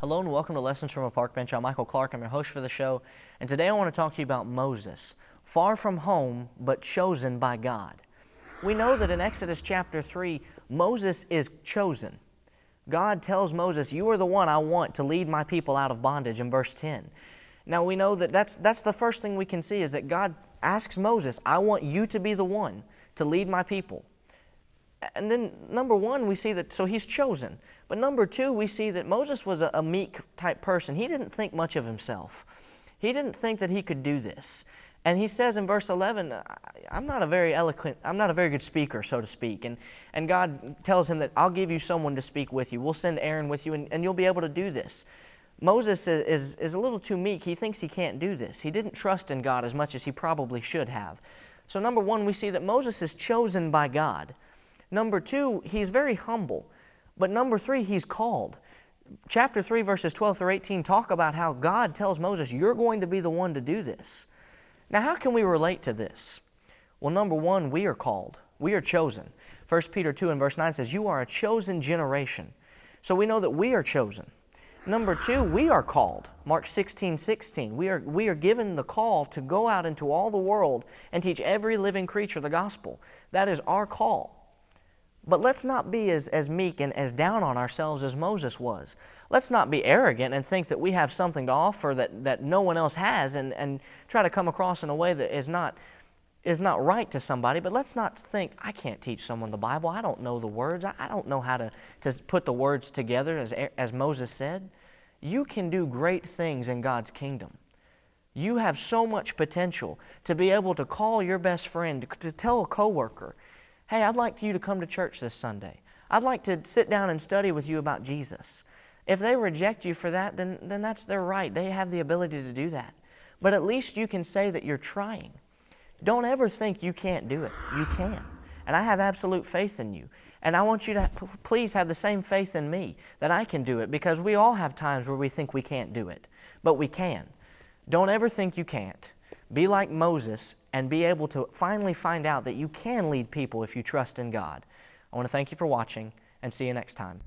Hello and welcome to Lessons from a Park Bench. I'm Michael Clark. I'm your host for the show. And today I want to talk to you about Moses, far from home but chosen by God. We know that in Exodus chapter 3, Moses is chosen. God tells Moses, "You are the one I want to lead my people out of bondage," in verse 10. Now we know that that's the first thing we can see is that God asks Moses, "I want you to be the one to lead my people." And then number one, we see that, so he's chosen. But number two, we see that Moses was a meek type person. He didn't think much of himself. He didn't think that he could do this. And he says in verse 11, I'm not a very good speaker, so to speak. And God tells him that I'll give you someone to speak with you. We'll send Aaron with you and you'll be able to do this. Moses is a little too meek. He thinks he can't do this. He didn't trust in God as much as he probably should have. So number one, we see that Moses is chosen by God. Number two, he's very humble. But number three, he's called. Chapter 3, verses 12 through 18 talk about how God tells Moses, you're going to be the one to do this. Now, how can we relate to this? Well, number one, we are called. We are chosen. 1 Peter 2 and verse 9 says, you are a chosen generation. So we know that we are chosen. Number two, we are called. Mark 16:16. We are given the call to go out into all the world and teach every living creature the gospel. That is our call. But let's not be as meek and as down on ourselves as Moses was. Let's not be arrogant and think that we have something to offer that no one else has and try to come across in a way that is not right to somebody. But let's not think, I can't teach someone the Bible. I don't know the words. I don't know how to put the words together as Moses said. You can do great things in God's kingdom. You have so much potential to be able to call your best friend, to tell a coworker, hey, I'd like you to come to church this Sunday. I'd like to sit down and study with you about Jesus. If they reject you for that, then that's their right. They have the ability to do that. But at least you can say that you're trying. Don't ever think you can't do it. You can. And I have absolute faith in you. And I want you to please have the same faith in me that I can do it, because we all have times where we think we can't do it. But we can. Don't ever think you can't. Be like Moses and be able to finally find out that you can lead people if you trust in God. I want to thank you for watching and see you next time.